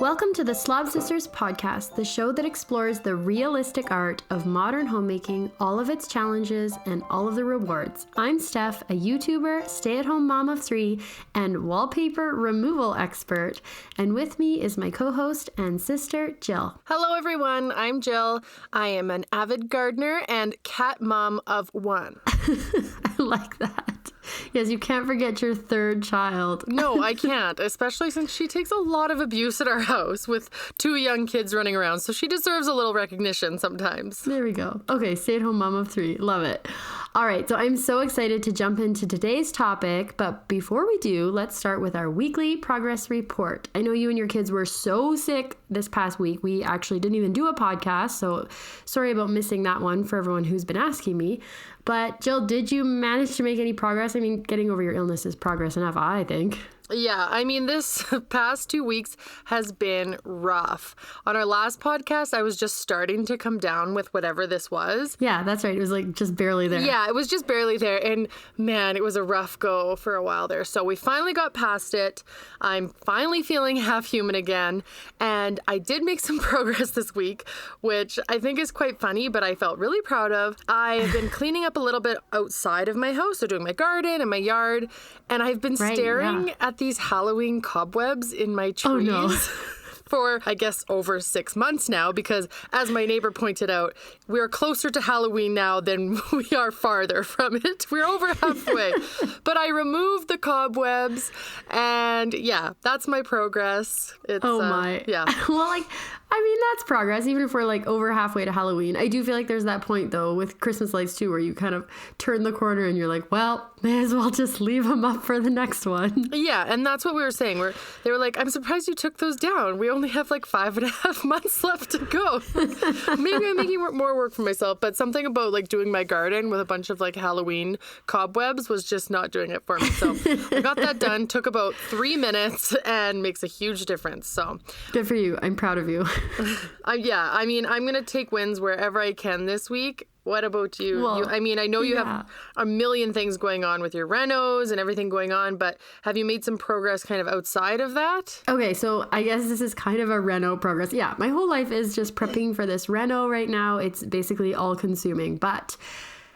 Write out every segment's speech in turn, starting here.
Welcome to the Slob Sisters podcast, the show that explores the realistic art of modern homemaking, all of its challenges, and all of the rewards. I'm Steph, a YouTuber, stay-at-home mom of 3, and wallpaper removal expert. And with me is my co-host and sister, Jill. Hello, everyone. I'm Jill. I am an avid gardener and cat mom of 1. I like that. Yes, you can't forget your third child. No, I can't, especially since she takes a lot of abuse at our house with 2 young kids running around, so she deserves a little recognition sometimes. There we go. Okay, stay-at-home mom of 3. Love it. All right, so I'm so excited to jump into today's topic, but before we do, let's start with our weekly progress report. I know you and your kids were so sick this past week. We actually didn't even do a podcast, so sorry about missing that one for everyone who's been asking me. But Jill, did you manage to make any progress? I mean, getting over your illness is progress enough, I think. Yeah, I mean, this past 2 weeks has been rough. On our last podcast, I was just starting to come down with whatever this was. Yeah, that's right. It was like just barely there. Yeah, it was just barely there. And man, it was a rough go for a while there. So we finally got past it. I'm finally feeling half human again. And I did make some progress this week, which I think is quite funny, but I felt really proud of. I've been cleaning up a little bit outside of my house, so doing my garden and my yard. And I've been staring at these Halloween cobwebs in my trees. Oh, no. For, I guess, over 6 months now, because as my neighbor pointed out, we're closer to Halloween now than we are farther from it. We're over halfway. But I removed the cobwebs, and yeah, that's my progress. It's, my. Yeah. Well, I mean, that's progress, even if we're over halfway to Halloween. I do feel like there's that point, though, with Christmas lights, too, where you kind of turn the corner and you're like, well, may as well just leave them up for the next one. Yeah, and that's what we were saying. They were like, I'm surprised you took those down. We only have 5.5 months left to go. Maybe I'm making more work for myself, but something about doing my garden with a bunch of Halloween cobwebs was just not doing it for me. So I got that done. Took about 3 minutes and makes a huge difference. So good for you. I'm proud of you. Yeah, I mean, I'm going to take wins wherever I can this week. What about you? Well, I know you have a million things going on with your renos and everything going on, but have you made some progress kind of outside of that? Okay, so I guess this is kind of a reno progress. Yeah, my whole life is just prepping for this reno right now. It's basically all consuming, but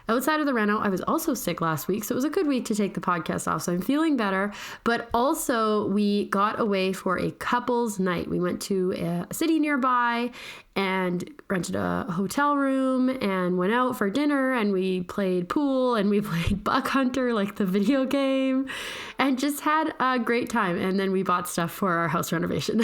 outside of the reno, I was also sick last week, so it was a good week to take the podcast off, so I'm feeling better. But also, we got away for a couple's night. We went to a city nearby and rented a hotel room and went out for dinner, and we played pool and we played Buck Hunter, the video game, and just had a great time. And then we bought stuff for our house renovation.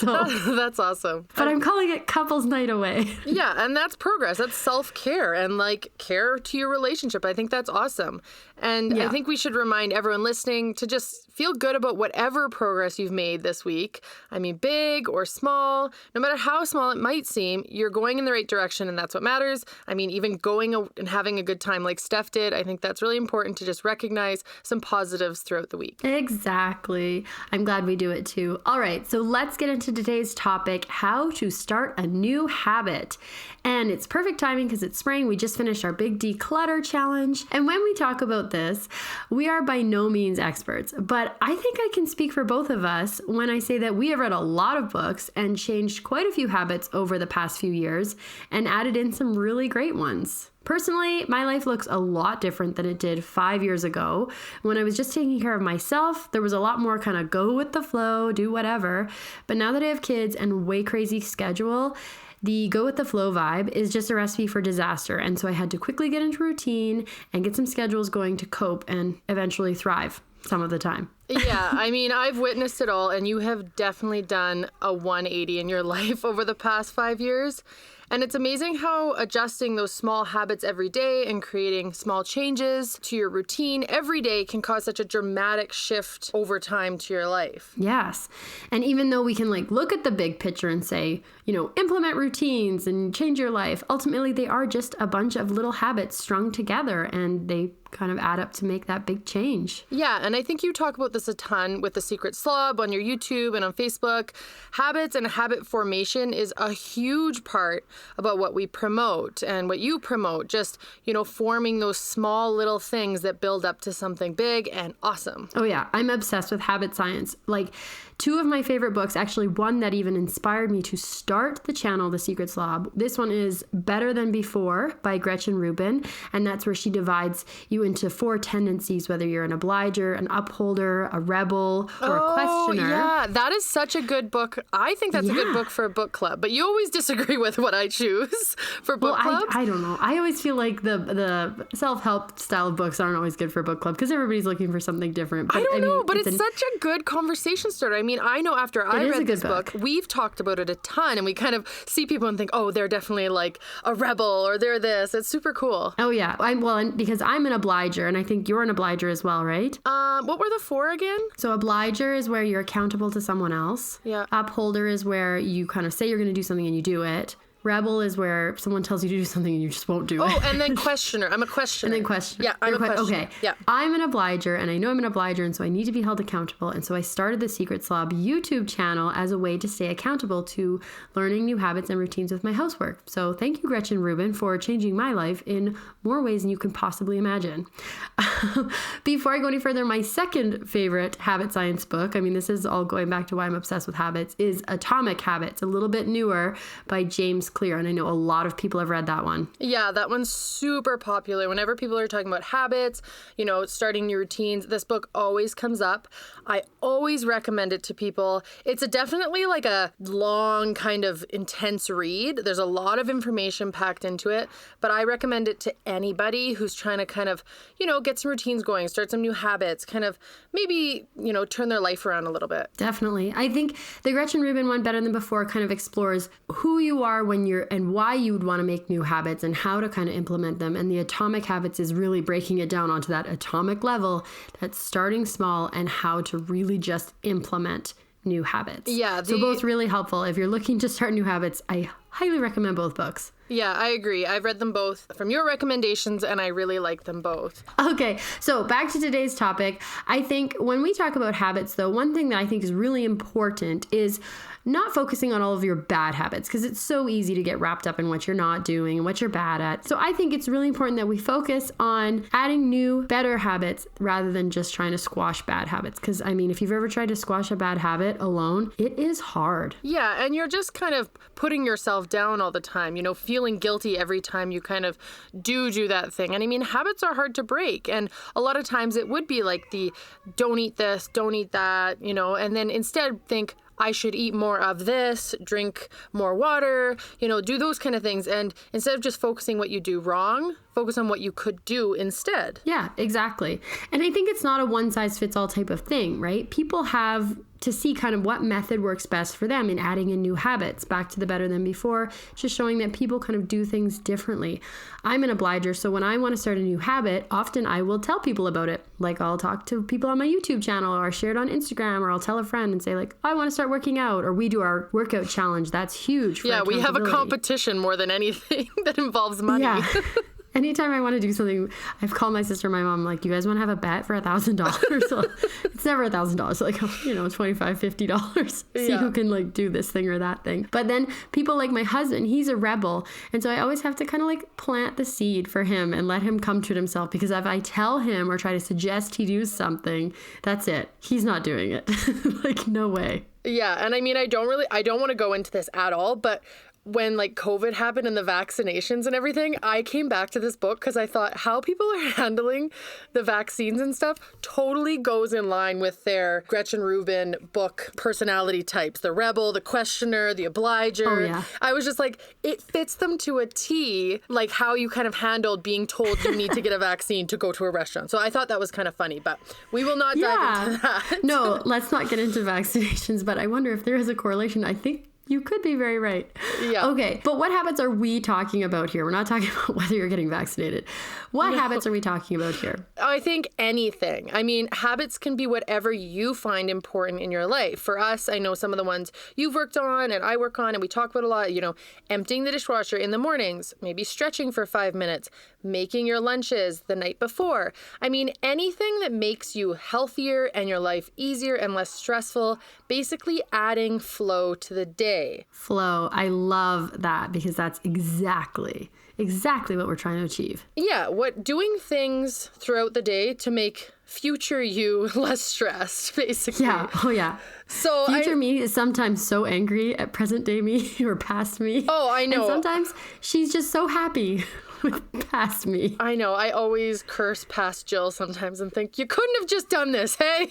That's awesome. But I'm calling it couple's night away. Yeah, and that's progress. That's self-care and care to your relationship. I think that's awesome. And I think we should remind everyone listening to just feel good about whatever progress you've made this week. I mean, big or small, no matter how small it might seem, you're going in the right direction, and that's what matters. I mean, even going and having a good time like Steph did, I think that's really important to just recognize some positives throughout the week. Exactly. I'm glad we do it too. All right, so let's get into today's topic, how to start a new habit. And it's perfect timing because it's spring. We just finished our big declutter challenge. And when we talk about this, we are by no means experts, but I think I can speak for both of us when I say that we have read a lot of books and changed quite a few habits over the past few years and added in some really great ones. Personally, my life looks a lot different than it did 5 years ago. When I was just taking care of myself, there was a lot more kind of go with the flow, do whatever. But now that I have kids and a way crazy schedule, the go with the flow vibe is just a recipe for disaster. And so I had to quickly get into routine and get some schedules going to cope and eventually thrive some of the time. Yeah, I mean, I've witnessed it all, and you have definitely done a 180 in your life over the past 5 years. And it's amazing how adjusting those small habits every day and creating small changes to your routine every day can cause such a dramatic shift over time to your life. Yes. And even though we can look at the big picture and say, implement routines and change your life, ultimately they are just a bunch of little habits strung together, and they kind of add up to make that big change. Yeah, and I think you talk about this a ton with The Secret Slob on your YouTube and on Facebook. Habits and habit formation is a huge part about what we promote and what you promote. Just, forming those small little things that build up to something big and awesome. Oh yeah, I'm obsessed with habit science. Two of my favorite books, actually one that even inspired me to start the channel, The Secret Slob. This one is Better Than Before by Gretchen Rubin, and that's where she divides you into 4 tendencies, whether you're an obliger, an upholder, a rebel, or a questioner. Yeah, that is such a good book. I think that's a good book for a book club, but you always disagree with what I choose for book clubs. I don't know. I always feel like the self-help style of books aren't always good for a book club because everybody's looking for something different. But, I don't know, but it's such a good conversation starter. I mean, I know after I read this book, we've talked about it a ton, and we kind of see people and think, oh, they're definitely like a rebel or they're this. It's super cool. Oh, yeah. Because I'm an obliger, and I think you're an obliger as well, right? What were the 4 again? So obliger is where you're accountable to someone else. Yeah. Upholder is where you kind of say you're going to do something and you do it. Rebel is where someone tells you to do something and you just won't do it. Oh, and then questioner. I'm a questioner. And then questioner. Yeah, I'm a questioner. Okay. Yeah. I'm an obliger, and I know I'm an obliger, and so I need to be held accountable. And so I started the Secret Slob YouTube channel as a way to stay accountable to learning new habits and routines with my housework. So thank you, Gretchen Rubin, for changing my life in more ways than you can possibly imagine. Before I go any further, my second favorite habit science book, I mean, this is all going back to why I'm obsessed with habits, is Atomic Habits, a little bit newer, by James Clear. And I know a lot of people have read that one. Yeah, that one's super popular. Whenever people are talking about habits, starting new routines, this book always comes up. I always recommend it to people. It's definitely like a long, kind of intense read. There's a lot of information packed into it, but I recommend it to anybody who's trying to kind of, get some routines going, start some new habits, kind of maybe, turn their life around a little bit. Definitely. I think the Gretchen Rubin one, Better Than Before, kind of explores who you are when you're and why you would want to make new habits and how to kind of implement them. And the Atomic Habits is really breaking it down onto that atomic level, that's starting small and how to really just implement new habits. Yeah. So both really helpful. If you're looking to start new habits, I highly recommend both books. Yeah, I agree. I've read them both from your recommendations, and I really like them both. Okay, so back to today's topic. I think when we talk about habits, though, one thing that I think is really important is not focusing on all of your bad habits, because it's so easy to get wrapped up in what you're not doing and what you're bad at. So I think it's really important that we focus on adding new, better habits rather than just trying to squash bad habits. Because, I mean, if you've ever tried to squash a bad habit alone, it is hard. Yeah, and you're just kind of putting yourself down all the time, feeling guilty every time you kind of do that thing. And I mean, habits are hard to break. And a lot of times it would be like the don't eat this, don't eat that, and then instead think, I should eat more of this, drink more water, do those kind of things. And instead of just focusing what you do wrong, focus on what you could do instead. Yeah, exactly. And I think it's not a one-size-fits-all type of thing, right? People have to see kind of what method works best for them in adding in new habits. Back to the Better Than Before, just showing that people kind of do things differently. I'm an obliger, so when I want to start a new habit, often I will tell people about it. Like I'll talk to people on my YouTube channel, or share it on Instagram, or I'll tell a friend and say like, I want to start working out, or we do our workout challenge. That's huge for we have a competition more than anything that involves money. Yeah. Anytime I want to do something, I've called my sister and my mom, like, you guys want to have a bet for $1,000? So it's never $1,000. So like, $25, $50. See who can like do this thing or that thing. But then people like my husband, he's a rebel. And so I always have to kind of like plant the seed for him and let him come to it himself. Because if I tell him or try to suggest he do something, that's it. He's not doing it. Like, no way. Yeah. And I mean, I don't want to go into this at all, but when like COVID happened and the vaccinations and everything, I came back to this book because I thought how people are handling the vaccines and stuff totally goes in line with their Gretchen Rubin book personality types. The rebel, the questioner, the obliger. Oh, yeah. I was just like, it fits them to a T, like how you kind of handled being told you need to get a vaccine to go to a restaurant. So I thought that was kind of funny, but we will not dive into that. No, let's not get into vaccinations, but I wonder if there is a correlation. I think you could be very right. Yeah. Okay, but what habits are we talking about here? We're not talking about whether you're getting vaccinated. What habits are we talking about here? I think anything. I mean, habits can be whatever you find important in your life. For us, I know some of the ones you've worked on and I work on and we talk about a lot, emptying the dishwasher in the mornings, maybe stretching for 5 minutes, making your lunches the night before. I mean, anything that makes you healthier and your life easier and less stressful, basically adding flow to the day. day. Flow. I love that because that's exactly what we're trying to achieve. Yeah, doing things throughout the day to make future you less stressed, basically. Yeah. Oh, yeah. So future me is sometimes so angry at present day me or past me. Oh, I know. And sometimes she's just so happy with past me. I know. I always curse past Jill sometimes and think, you couldn't have just done this, hey?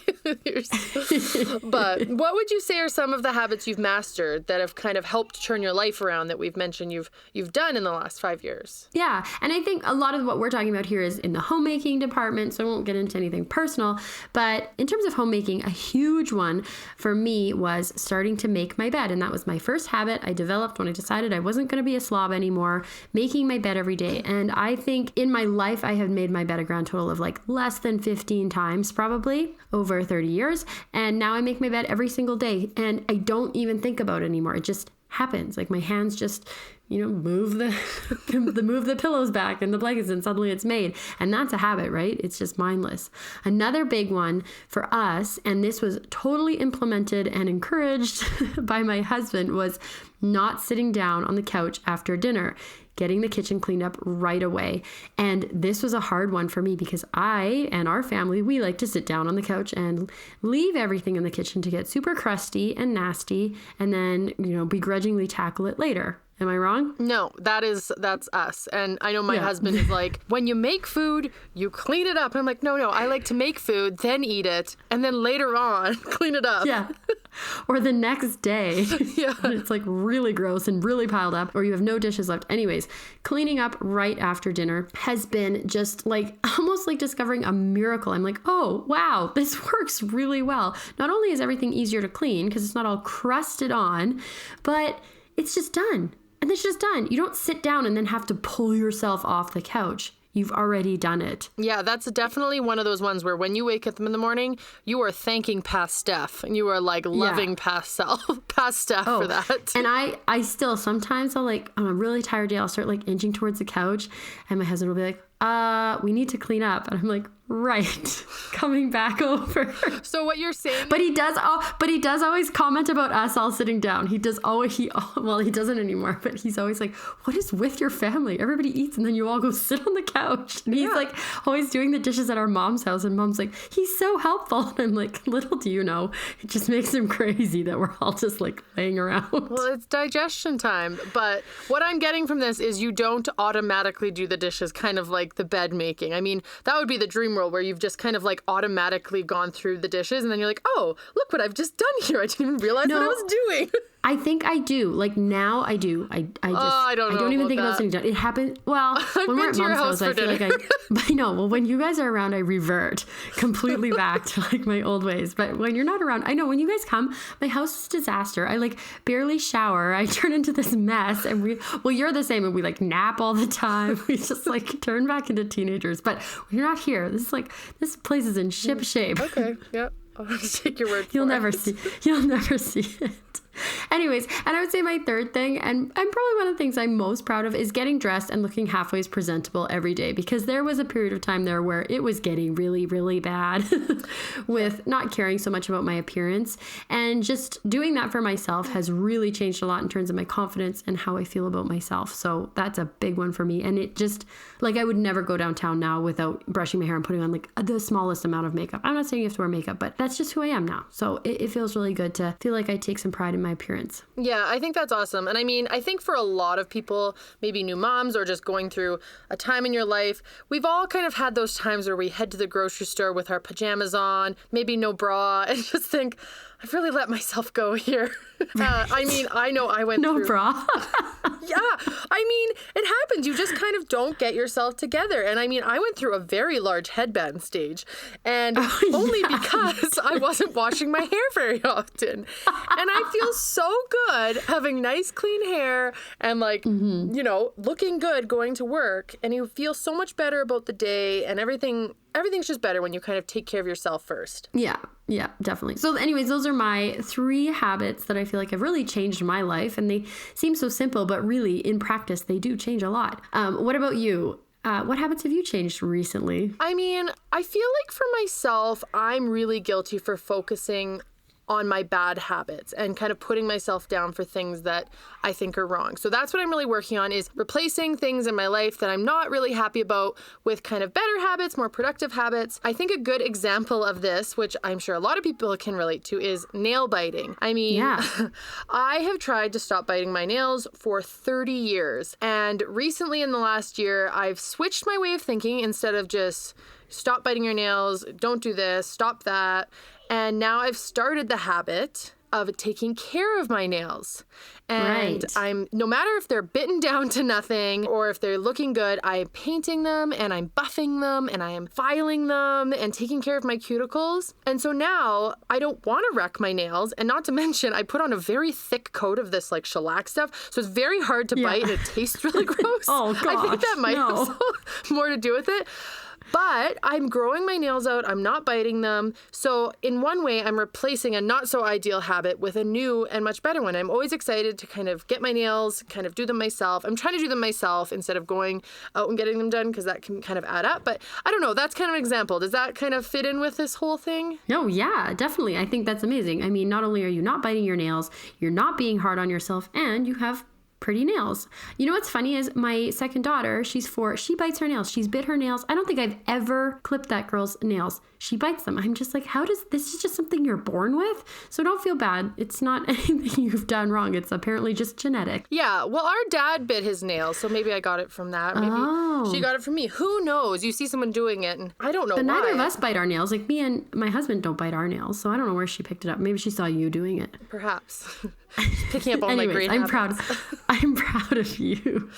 But what would you say are some of the habits you've mastered that have kind of helped turn your life around that we've mentioned you've done in the last 5 years? Yeah. And I think a lot of what we're talking about here is in the homemaking department, so I won't get into anything personal. But in terms of homemaking, a huge one for me was starting to make my bed. And that was my first habit I developed when I decided I wasn't going to be a slob anymore, making my bed every day. And I think in my life, I have made my bed a grand total of like less than 15 times, probably over 30 years. And now I make my bed every single day and I don't even think about it anymore. It just happens. Like my hands just, move the pillows back and the blankets and suddenly it's made. And that's a habit, right? It's just mindless. Another big one for us, and this was totally implemented and encouraged by my husband, was not sitting down on the couch after dinner, getting the kitchen cleaned up right away. And this was a hard one for me because I and our family, we like to sit down on the couch and leave everything in the kitchen to get super crusty and nasty and then, begrudgingly tackle it later. Am I wrong? No, that's us. And I know my husband is like, when you make food, you clean it up. And I'm like, no, I like to make food, then eat it, and then later on, clean it up. Yeah. Or the next day. Yeah. And it's like really gross and really piled up, or you have no dishes left. Anyways, cleaning up right after dinner has been just like almost like discovering a miracle. I'm like, oh, wow, this works really well. Not only is everything easier to clean because it's not all crusted on, but it's just done. And it's just done. You don't sit down and then have to pull yourself off the couch. You've already done it. Yeah, that's definitely one of those ones where when you wake up in the morning, you are thanking past Steph. And you are like loving past Steph for that. And I still, sometimes I'll like, on a really tired day, I'll start like inching towards the couch. And my husband will be like, we need to clean up. And I'm like, right, coming back over. So what you're saying, but he does always comment about us all sitting down. He doesn't anymore, but he's always like, what is with your family? Everybody eats and then you all go sit on the couch. And he's like always doing the dishes at our mom's house, and mom's like, he's so helpful. And I'm like, little do you know, it just makes him crazy that we're all just like laying around. Well, it's digestion time. But what I'm getting from this is you don't automatically do the dishes, kind of like the bed making. I mean, that would be the dream world where you've just kind of like automatically gone through the dishes and then you're like, oh, look what I've just done here. I didn't even realize what I was doing. I think I do. Like now I do. I don't even think about sitting down. It happened. Well, when we're at mom's house, I feel like I know. Well, when you guys are around, I revert completely back to like my old ways. But when you're not around, I know when you guys come, my house is a disaster. I like barely shower. I turn into this mess, and you're the same, and we like nap all the time. We just like turn back into teenagers. But when you're not here, this place is in ship shape. Okay. Yep. I'll have to take your word for it. You'll never see it. Anyways, and I would say my third thing, and probably one of the things I'm most proud of, is getting dressed and looking halfway presentable every day, because there was a period of time there where it was getting really, really bad with not caring so much about my appearance, and just doing that for myself has really changed a lot in terms of my confidence and how I feel about myself. So that's a big one for me. And it just, like, I would never go downtown now without brushing my hair and putting on like the smallest amount of makeup. I'm not saying you have to wear makeup, but that's just who I am now. So it feels really good to feel like I take some pride in my appearance. Yeah, I think that's awesome. And I mean, I think for a lot of people, maybe new moms or just going through a time in your life, we've all kind of had those times where we head to the grocery store with our pajamas on, maybe no bra, and just think, I've really let myself go here. I mean, I know I went through... No bra. Yeah. I mean, it happens. You just kind of don't get yourself together. And I mean, I went through a very large headband stage. And only because I wasn't washing my hair very often. And I feel so good having nice, clean hair and like, you know, looking good going to work. And you feel so much better about the day and everything's just better when you kind of take care of yourself first. Yeah, definitely. So anyways, those are my 3 habits that I feel like have really changed my life. And they seem so simple, but really in practice, they do change a lot. What about you? What habits have you changed recently? I mean, I feel like for myself, I'm really guilty for focusing on my bad habits and kind of putting myself down for things that I think are wrong. So that's what I'm really working on, is replacing things in my life that I'm not really happy about with kind of better habits, more productive habits. I think a good example of this, which I'm sure a lot of people can relate to, is nail biting. I mean, I have tried to stop biting my nails for 30 years. And recently in the last year, I've switched my way of thinking. Instead of just stop biting your nails, don't do this, stop that. And now I've started the habit of taking care of my nails. And I'm, no matter if they're bitten down to nothing or if they're looking good, I'm painting them and I'm buffing them and I am filing them and taking care of my cuticles. And so now I don't want to wreck my nails. And not to mention, I put on a very thick coat of this like shellac stuff. So it's very hard to bite and it tastes really gross. Oh gosh, I think that might have more to do with it. But I'm growing my nails out. I'm not biting them. So in one way, I'm replacing a not so ideal habit with a new and much better one. I'm always excited to kind of get my nails, kind of do them myself. I'm trying to do them myself instead of going out and getting them done, because that can kind of add up. But I don't know. That's kind of an example. Does that kind of fit in with this whole thing? No, yeah, definitely. I think that's amazing. I mean, not only are you not biting your nails, you're not being hard on yourself, and you have pretty nails. You know what's funny is my second daughter, she's 4, she bites her nails. She's bit her nails. I don't think I've ever clipped that girl's nails. She bites them. I'm just like, how does this is just something you're born with? So don't feel bad. It's not anything you've done wrong. It's apparently just genetic. Yeah, well, our dad bit his nails, so maybe I got it from that. Maybe she got it from me. Who knows? You see someone doing it, and I don't know but why. neither of us bite our nails. Like, me and my husband don't bite our nails, so I don't know where she picked it up. Maybe she saw you doing it. Perhaps. Picking up all my great I'm habits. I'm proud of you.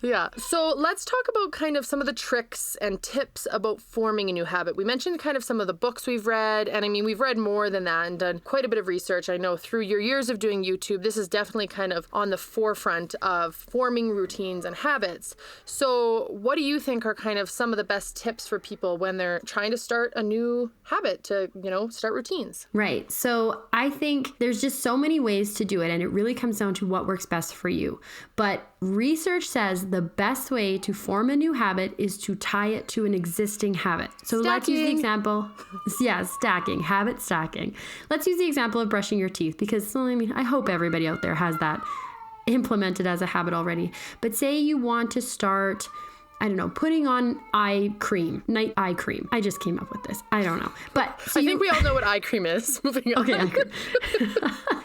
Yeah. So let's talk about kind of some of the tricks and tips about forming a new habit. We mentioned kind of some of the books we've read, and I mean, we've read more than that and done quite a bit of research. I know through your years of doing YouTube, this is definitely kind of on the forefront of forming routines and habits. So what do you think are kind of some of the best tips for people when they're trying to start a new habit to, you know, start routines? Right. So I think there's just so many ways to do it, and it really comes down to what works best for you. But research says the best way to form a new habit is to tie it to an existing habit. So let's use the example. Yeah, stacking, habit stacking. Let's use the example of brushing your teeth, because I mean, I hope everybody out there has that implemented as a habit already. But say you want to start, I don't know, putting on eye cream, night eye cream. I just came up with this. I don't know. But so I think we all know what eye cream is. Moving on. Okay, eye cream.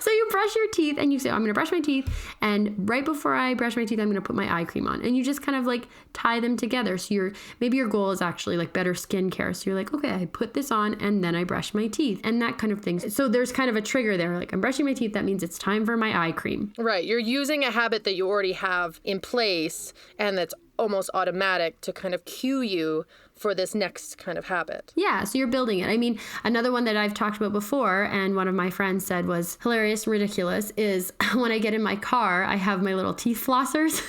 So you brush your teeth and you say, I'm going to brush my teeth. And right before I brush my teeth, I'm going to put my eye cream on. And you just kind of like tie them together. So maybe your goal is actually like better skincare. So you're like, okay, I put this on and then I brush my teeth and that kind of thing. So there's kind of a trigger there. Like, I'm brushing my teeth. That means it's time for my eye cream. Right. You're using a habit that you already have in place and that's almost automatic to kind of cue you for this next kind of habit. Yeah, so you're building it. I mean, another one that I've talked about before, and one of my friends said was hilarious and ridiculous, is when I get in my car, I have my little teeth flossers.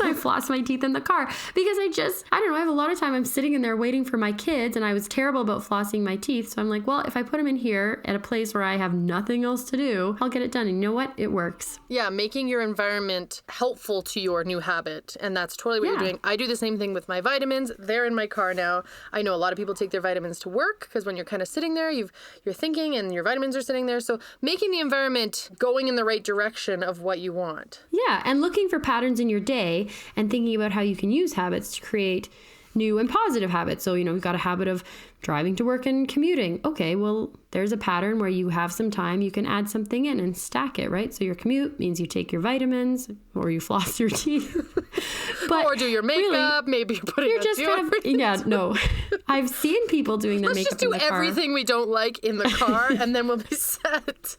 I floss my teeth in the car because I don't know, I have a lot of time I'm sitting in there waiting for my kids, and I was terrible about flossing my teeth. So I'm like, well, if I put them in here at a place where I have nothing else to do, I'll get it done. And you know what? It works. Yeah, making your environment helpful to your new habit. And that's totally what you're doing. I do the same thing with my vitamins. They're in my car now. I know a lot of people take their vitamins to work because when you're kind of sitting there, you're thinking and your vitamins are sitting there. So making the environment going in the right direction of what you want. Yeah, and looking for patterns in your day and thinking about how you can use habits to create new and positive habits. So, we've got a habit of driving to work and commuting. Okay, well, there's a pattern where you have some time, you can add something in and stack it, right? So your commute means you take your vitamins or you floss your teeth. But or do your makeup, really, maybe you're putting on deodorant. No. I've seen people doing their makeup in the car. Let's just do everything we don't like in the car and then we'll be set.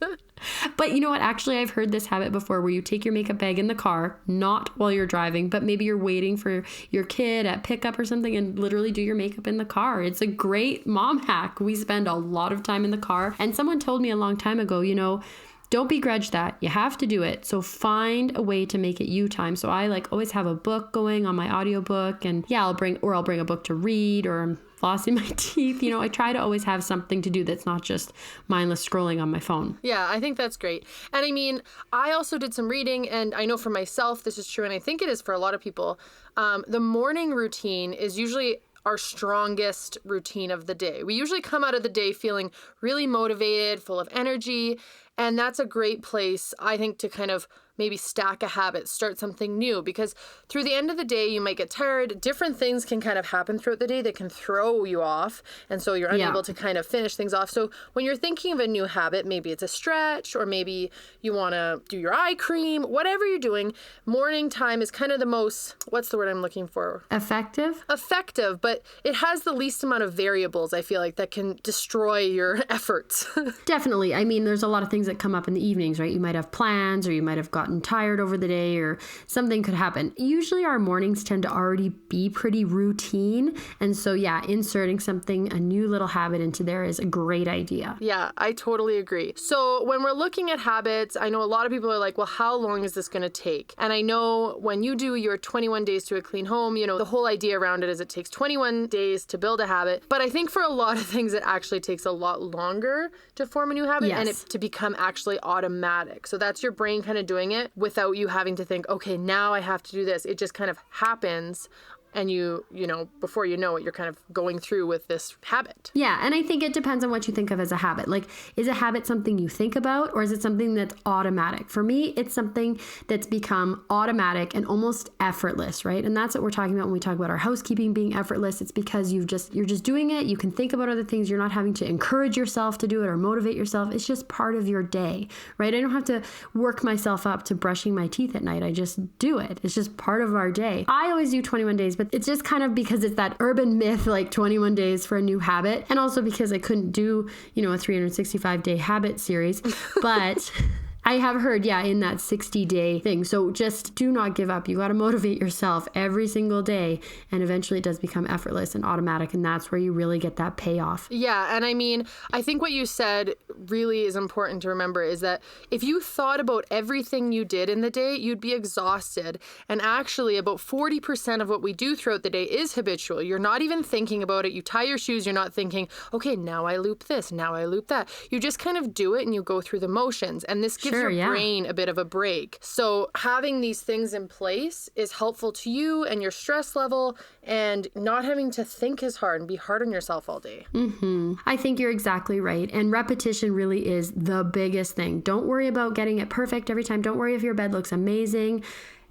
But you know what? Actually, I've heard this habit before where you take your makeup bag in the car, not while you're driving, but maybe you're waiting for your kid at pickup or something and literally do your makeup in the car. It's a great mom hack. We spend a lot of time in the car. And someone told me a long time ago, don't begrudge that. You have to do it. So find a way to make it you time. So I always have a book going on my audiobook, and I'll bring a book to read, or I'm flossing my teeth. I try to always have something to do that's not just mindless scrolling on my phone. Yeah, I think that's great. And I mean, I also did some reading, and I know for myself this is true, and I think it is for a lot of people. The morning routine is usually our strongest routine of the day. We usually come out of the day feeling really motivated, full of energy, and that's a great place, I think, to kind of maybe stack a habit, start something new, because through the end of the day, you might get tired. Different things can kind of happen throughout the day that can throw you off. And so you're unable to kind of finish things off. So when you're thinking of a new habit, maybe it's a stretch, or maybe you want to do your eye cream, whatever you're doing, morning time is kind of the most, what's the word I'm looking for? Effective, but it has the least amount of variables, I feel like, that can destroy your efforts. Definitely. I mean, there's a lot of things that come up in the evenings, right? You might have plans, or you might have gotten tired over the day, or something could happen. Usually our mornings tend to already be pretty routine. And so, inserting something, a new little habit into there is a great idea. Yeah, I totally agree. So when we're looking at habits, I know a lot of people are like, well, how long is this going to take? And I know when you do your 21 days to a clean home, the whole idea around it is it takes 21 days to build a habit. But I think for a lot of things, it actually takes a lot longer to form a new habit and it to become actually automatic. So that's your brain kind of doing it without you having to think, okay, now I have to do this. It just kind of happens. And before you know it, you're kind of going through with this habit. Yeah, and I think it depends on what you think of as a habit. Like, is a habit something you think about, or is it something that's automatic? For me, it's something that's become automatic and almost effortless, right? And that's what we're talking about when we talk about our housekeeping being effortless. It's because you're just doing it. You can think about other things. You're not having to encourage yourself to do it or motivate yourself. It's just part of your day, right? I don't have to work myself up to brushing my teeth at night. I just do it. It's just part of our day. I always do 21 days, but it's just kind of because it's that urban myth, like 21 days for a new habit. And also because I couldn't do, a 365-day habit series. But I have heard, in that 60-day thing. So just do not give up. You got to motivate yourself every single day. And eventually it does become effortless and automatic. And that's where you really get that payoff. Yeah. And I mean, I think what you said really is important to remember is that if you thought about everything you did in the day, you'd be exhausted. And actually about 40% of what we do throughout the day is habitual. You're not even thinking about it. You tie your shoes. You're not thinking, okay, now I loop this. Now I loop that. You just kind of do it and you go through the motions. And this gives your brain a bit of a break. So having these things in place is helpful to you and your stress level, and not having to think as hard and be hard on yourself all day. Mm-hmm. I think you're exactly right. And repetition really is the biggest thing. Don't worry about getting it perfect every time. Don't worry if your bed looks amazing.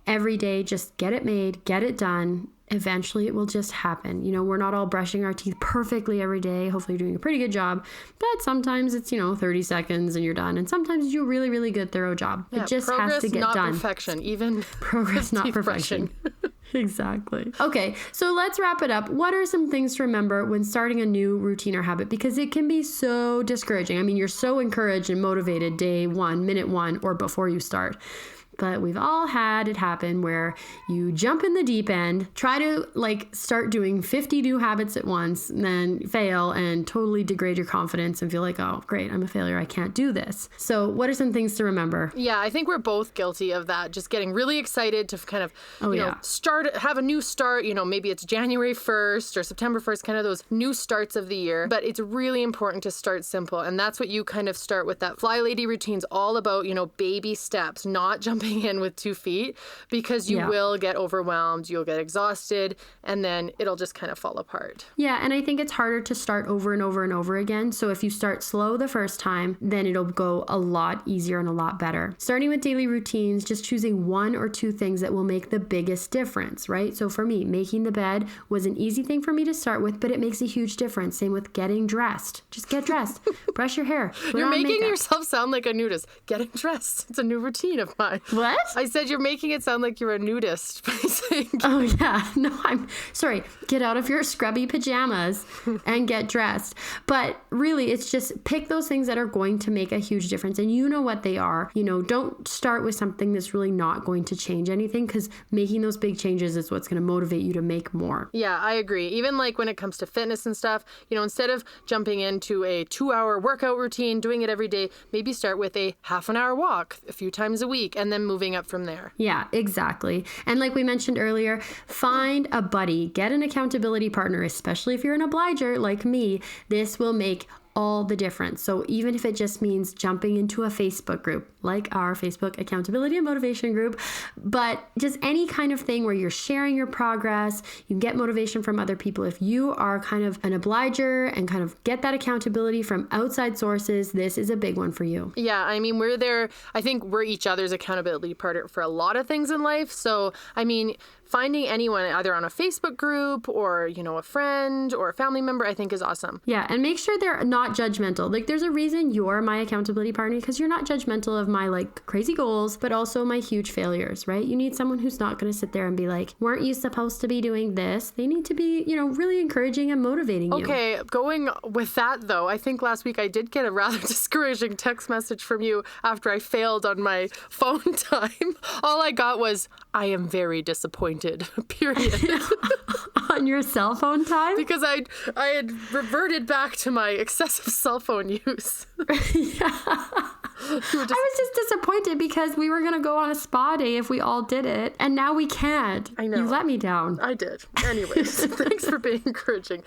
Every day, just get it made, get it done. Eventually it will just happen. We're not all brushing our teeth perfectly every day. Hopefully you're doing a pretty good job. But sometimes it's, 30 seconds and you're done. And sometimes you do a really, really good, thorough job. Yeah, it just has to get not done. Perfection, even progress, not perfection. Exactly. Okay, so let's wrap it up. What are some things to remember when starting a new routine or habit? Because it can be so discouraging. I mean, you're so encouraged and motivated day one, minute one, or before you start. But we've all had it happen where you jump in the deep end, try to start doing 50 new habits at once, and then fail and totally degrade your confidence and feel like, oh, great, I'm a failure. I can't do this. So what are some things to remember? Yeah, I think we're both guilty of that. Just getting really excited to kind of, have a new start. Maybe it's January 1st or September 1st, kind of those new starts of the year. But it's really important to start simple. And that's what you kind of start with. That Fly Lady routine's all about, baby steps, not jumping in with 2 feet, because you will get overwhelmed, you'll get exhausted, and then it'll just kind of fall apart. Yeah, and I think it's harder to start over and over and over again. So if you start slow the first time, then it'll go a lot easier and a lot better. Starting with daily routines, just choosing 1 or 2 things that will make the biggest difference, right? So for me, making the bed was an easy thing for me to start with, but it makes a huge difference. Same with getting dressed. Just get dressed. Brush your hair. You're making yourself sound like a nudist. Getting dressed. It's a new routine of mine. What? I said you're making it sound like you're a nudist by saying. Oh, yeah. No, I'm sorry. Get out of your scrubby pajamas and get dressed. But really, it's just pick those things that are going to make a huge difference. And you know what they are. Don't start with something that's really not going to change anything, because making those big changes is what's going to motivate you to make more. Yeah, I agree. Even when it comes to fitness and stuff, instead of jumping into a 2-hour workout routine, doing it every day, maybe start with a half-an-hour walk a few times a week, and then moving up from there. Yeah, exactly. And like we mentioned earlier, find a buddy, get an accountability partner, especially if you're an obliger like me. This will make all the difference. So even if it just means jumping into a Facebook group, like our Facebook accountability and motivation group, but just any kind of thing where you're sharing your progress. You can get motivation from other people. If you are kind of an obliger and kind of get that accountability from outside sources, this is a big one for you. Yeah, I mean, we're there. I think we're each other's accountability partner for a lot of things in life. So, I mean, finding anyone either on a Facebook group or, you know, a friend or a family member, I think is awesome. Yeah, and make sure they're not judgmental. Like, there's a reason you're my accountability partner, because you're not judgmental of my like crazy goals, but also my huge failures, right? You need someone who's not going to sit there and be like, weren't you supposed to be doing this? They need to be, you know, really encouraging and motivating you. Okay, going with that though, I think last week I did get a rather discouraging text message from you after I failed on my phone time. All I got was, I am very disappointed, period. On your cell phone time? Because I had reverted back to my excessive cell phone use. I was just disappointed because we were going to go on a spa day if we all did it, and now we can't. I know. You let me down. I did. Anyways, thanks for being encouraging.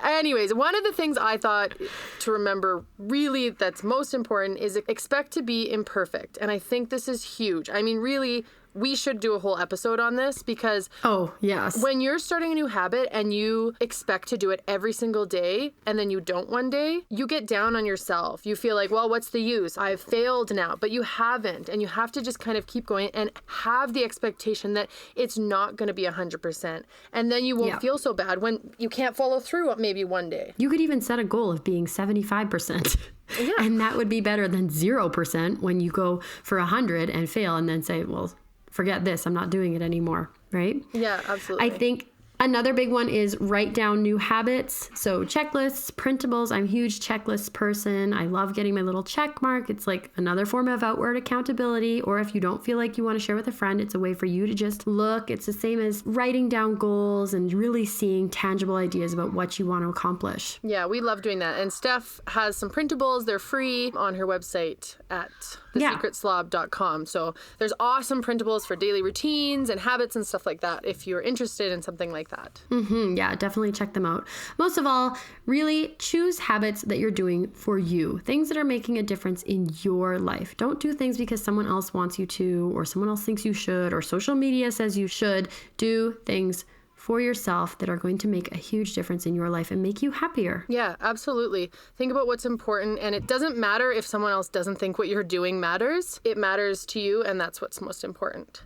Anyways, one of the things I thought to remember really that's most important is expect to be imperfect. And I think this is huge. I mean, really, we should do a whole episode on this because when you're starting a new habit and you expect to do it every single day and then you don't one day, you get down on yourself. You feel like, well, what's the use? I've failed now, but you haven't. And you have to just kind of keep going and have the expectation that it's not going to be 100%. And then you won't feel so bad when you can't follow through maybe one day. You could even set a goal of being 75%. Yeah. And that would be better than 0% when you go for 100 and fail and then say, well, forget this, I'm not doing it anymore, right? Yeah, absolutely. I think another big one is write down new habits. So checklists, printables. I'm a huge checklist person. I love getting my little check mark. It's like another form of outward accountability. Or if you don't feel like you want to share with a friend, it's a way for you to just look. It's the same as writing down goals and really seeing tangible ideas about what you want to accomplish. Yeah, we love doing that. And Steph has some printables. They're free on her website at thesecretslob.com. So there's awesome printables for daily routines and habits and stuff like that if you're interested in something like that. Yeah, definitely check them out. Most of all, really choose habits that you're doing for you, things that are making a difference in your life. Don't do things because someone else wants you to, or someone else thinks you should, or social media says you should. Do things for yourself that are going to make a huge difference in your life and make you happier. Yeah, absolutely. Think about what's important, and it doesn't matter if someone else doesn't think what you're doing matters. It matters to you, and that's what's most important.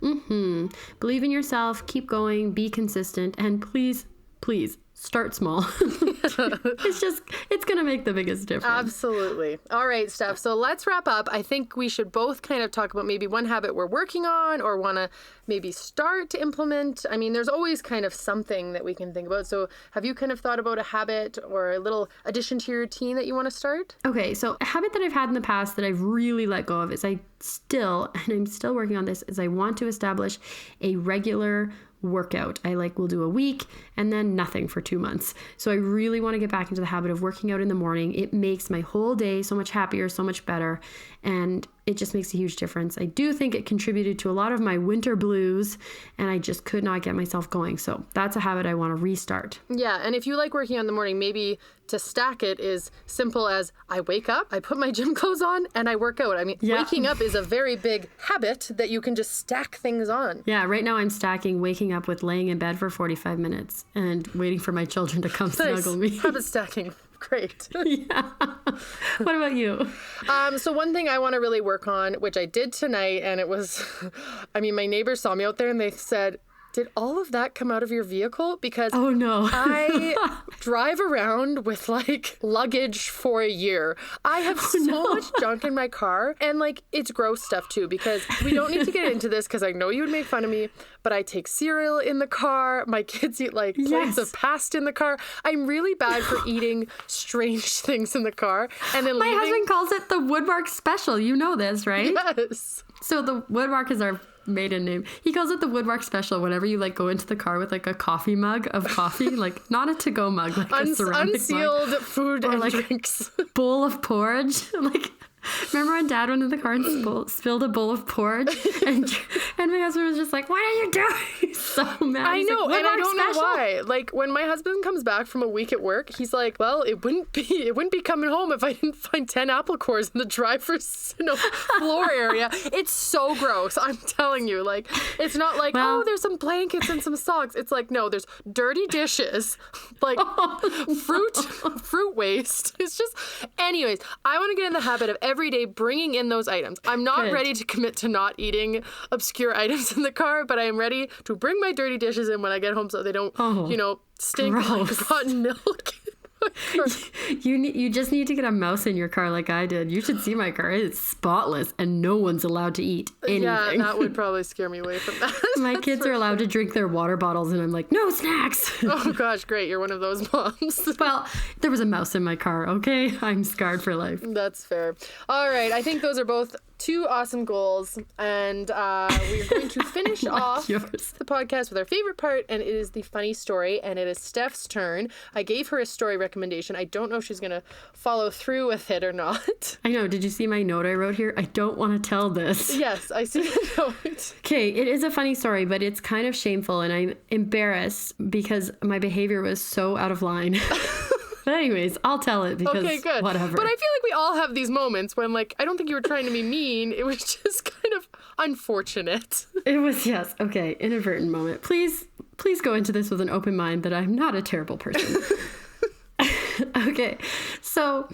Believe in yourself, keep going, be consistent, and please start small. It's going to make the biggest difference. Absolutely. All right, Steph. So let's wrap up. I think we should both kind of talk about maybe one habit we're working on or want to maybe start to implement. I mean, there's always kind of something that we can think about. So have you kind of thought about a habit or a little addition to your routine that you want to start? Okay. So a habit that I've had in the past that I've really let go of is I'm still working on this, is I want to establish a regular workout. I will do a week and then nothing for 2 months. So I really want to get back into the habit of working out in the morning. It makes my whole day so much happier, so much better. And it just makes a huge difference. I do think it contributed to a lot of my winter blues and I just could not get myself going. So that's a habit I want to restart. Yeah. And if you like working out in the morning, maybe to stack it is simple as I wake up, I put my gym clothes on and I work out. I mean, waking up is a very big habit that you can just stack things on. Yeah. Right now I'm stacking waking up with laying in bed for 45 minutes and waiting for my children to come snuggle me. Habit stacking. Great. Yeah. What about you? So one thing I want to really work on, which I did tonight, and it was, I mean, my neighbors saw me out there and they said, did all of that come out of your vehicle? Because oh no, I drive around with luggage for a year. I have much junk in my car, and it's gross stuff too, because we don't need to get into this because I know you would make fun of me, but I take cereal in the car. My kids eat plates of pasta in the car. I'm really bad for eating strange things in the car. And then my husband calls it the Woodmark Special. You know this, right? Yes. So the Woodmark is our maiden name. He calls it the Woodmark Special whenever you go into the car with a coffee mug of coffee, not a to-go mug, a ceramic unsealed mug, food or and drinks. bowl of porridge. Remember when Dad went in the car and spilled a bowl of porridge? And my husband was just like, what are you doing? So mad. I know, like, and I don't know why. Like, when my husband comes back from a week at work, he's like, well, it wouldn't be coming home if I didn't find 10 apple cores in the driver's floor area. It's so gross. I'm telling you. Like, it's not like, there's some blankets and some socks. It's like, no, there's dirty dishes, like fruit waste. It's just, anyways, I want to get in the habit of every day bringing in those items. I'm not ready to commit to not eating obscure items in the car, but I am ready to bring my dirty dishes in when I get home so they don't, stink like rotten milk. You just need to get a mouse in your car like I did. You should see my car. It's spotless and no one's allowed to eat anything. Yeah, that would probably scare me away from that. My kids are allowed to drink their water bottles and I'm like, no snacks. Oh gosh, great. You're one of those moms. Well, there was a mouse in my car, okay? I'm scarred for life. That's fair. All right. I think those are both two awesome goals. And we're going to finish off the podcast with our favorite part, and it is the funny story. And it is Steph's turn. I gave her a story recommendation. I don't know if she's going to follow through with it or not. I know. Did you see my note I wrote here? I don't want to tell this. Yes, I see the note. Okay, it is a funny story, but it's kind of shameful, and I'm embarrassed because my behavior was so out of line. But anyways, I'll tell it because whatever. But I feel like we all have these moments when, like, I don't think you were trying to be mean. It was just kind of unfortunate. It was, yes. Okay, inadvertent moment. Please go into this with an open mind that I'm not a terrible person. Okay, so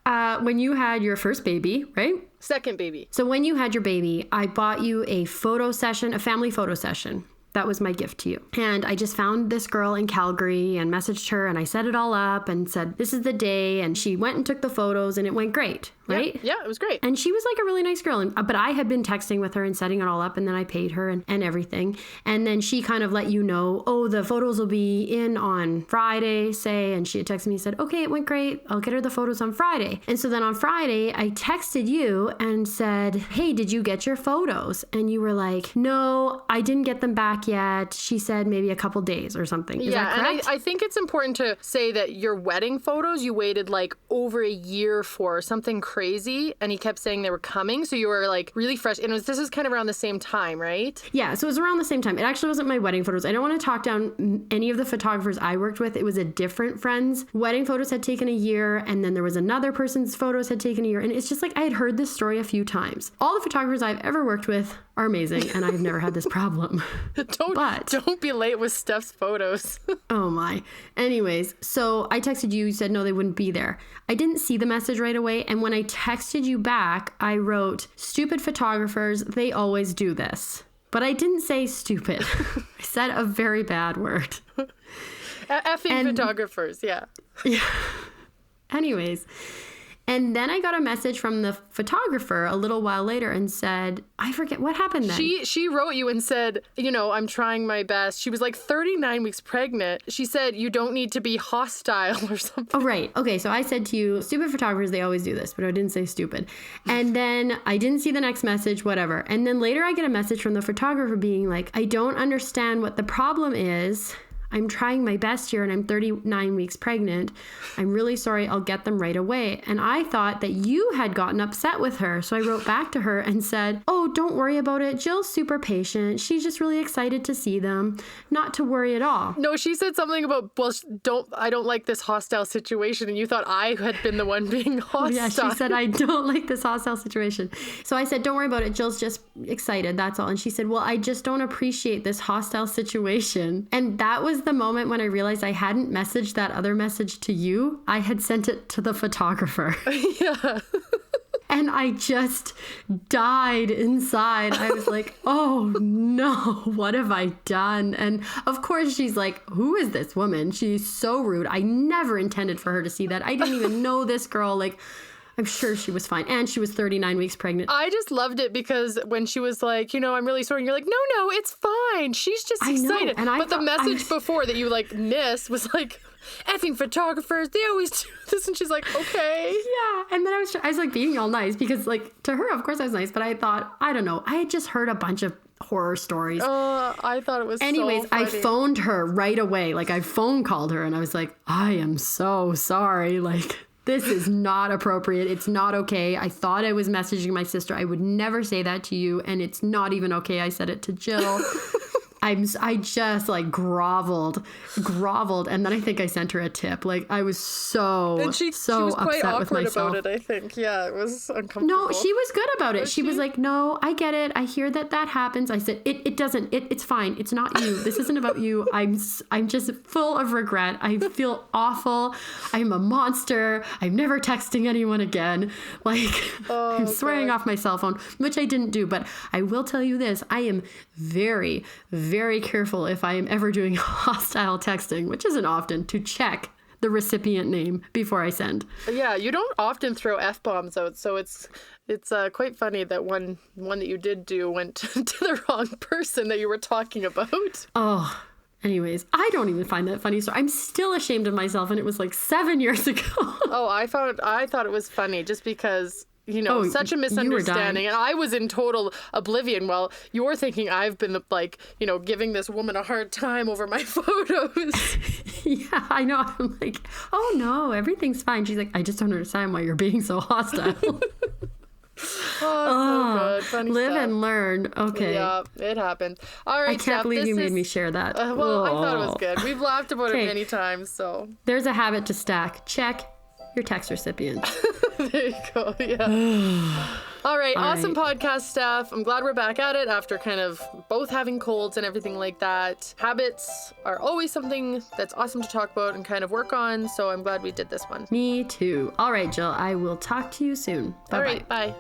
when you had your first baby, right? Second baby. So when you had your baby, I bought you a family photo session. That was my gift to you. And I just found this girl in Calgary and messaged her and I set it all up and said, this is the day. And she went and took the photos and it went great, right? Yeah, it was great. And she was like a really nice girl. But I had been texting with her and setting it all up and then I paid her and everything. And then she kind of let you know, the photos will be in on Friday, say. And she had texted me and said, okay, it went great. I'll get her the photos on Friday. And so then on Friday, I texted you and said, hey, did you get your photos? And you were like, no, I didn't get them back yet. She said maybe a couple days or something. Is that correct? And I think it's important to say that your wedding photos you waited like over a year for, something crazy, and he kept saying they were coming, so you were like really fresh. And this was kind of around the same time, right? Yeah, so it was around the same time. It actually wasn't my wedding photos. I don't want to talk down any of the photographers I worked with. It was a different friend's wedding photos had taken a year, and then there was another person's photos had taken a year. And it's just like I had heard this story a few times. All the photographers I've ever worked with are amazing, and I've never had this problem. Don't be late with Steph's photos. Oh my. Anyways, so I texted you said no, they wouldn't be there. I didn't see the message right away, and when I texted you back, I wrote, stupid photographers, they always do this. But I didn't say stupid. I said a very bad word. Effing photographers, yeah. Yeah. Anyways. And then I got a message from the photographer a little while later and said, I forget what happened then. She wrote you and said, I'm trying my best. She was like 39 weeks pregnant. She said, you don't need to be hostile or something. Oh, right. Okay. So I said to you, stupid photographers, they always do this, but I didn't say stupid. And then I didn't see the next message, whatever. And then later I get a message from the photographer being like, I don't understand what the problem is. I'm trying my best here and I'm 39 weeks pregnant. I'm really sorry. I'll get them right away. And I thought that you had gotten upset with her. So I wrote back to her and said, oh, don't worry about it. Jill's super patient. She's just really excited to see them. Not to worry at all. No, she said something about, I don't like this hostile situation. And you thought I had been the one being hostile. Yeah, she said, I don't like this hostile situation. So I said, don't worry about it. Jill's just excited. That's all. And she said, well, I just don't appreciate this hostile situation. And that was the moment when I realized I hadn't messaged that other message to you. I had sent it to the photographer. Yeah. And I just died inside. I was like, oh no, what have I done? And of course she's like, who is this woman? She's so rude. I never intended for her to see that. I didn't even know this girl. Like, I'm sure she was fine. And she was 39 weeks pregnant. I just loved it because when she was like, I'm really sorry. And you're like, no, it's fine. She's just excited. But the message before that you like missed was like, effing photographers, they always do this. And she's like, okay. Yeah. And then I was like being all nice because like to her, of course I was nice. But I thought, I don't know. I had just heard a bunch of horror stories. I thought it was Anyways, so funny. I phoned her right away. Like I phone called her and I was like, I am so sorry. Like, This is not appropriate. It's not okay. I thought I was messaging my sister. I would never say that to you. And it's not even okay. I said it to Jill. I just like groveled. And then I think I sent her a tip. Like I was so she was quite upset with awkward myself. about it, I think. Yeah, it was uncomfortable. No, she was good about it. She was like, no, I get it. I hear that happens. I said, it's fine. It's not you. This isn't about you. I'm just full of regret. I feel awful. I'm a monster. I'm never texting anyone again. Like I'm swearing off my cell phone, which I didn't do. But I will tell you this. I am very, very careful if I am ever doing hostile texting, which isn't often, to check the recipient name before I send. Yeah, you don't often throw F-bombs out, so it's quite funny that one that you did do went to the wrong person that you were talking about. Oh, anyways, I don't even find that funny, so I'm still ashamed of myself, and it was like 7 years ago. Oh, I thought it was funny just because, such a misunderstanding. And I was in total oblivion while you're thinking I've been giving this woman a hard time over my photos. Yeah, I know. I'm like, oh no, everything's fine. She's like, I just don't understand why you're being so hostile. So good. Funny live stuff. And learn. Okay. Yeah, it happened. All right, I can't believe you made me share that. I thought it was good. We've laughed about it many times, so. There's a habit to stack. Check your text recipient. There you go. Yeah. All right. Awesome podcast, Steph. I'm glad we're back at it after kind of both having colds and everything like that. Habits are always something that's awesome to talk about and kind of work on. So I'm glad we did this one. Me too. All right, Jill. I will talk to you soon. Bye-bye. All right. Bye.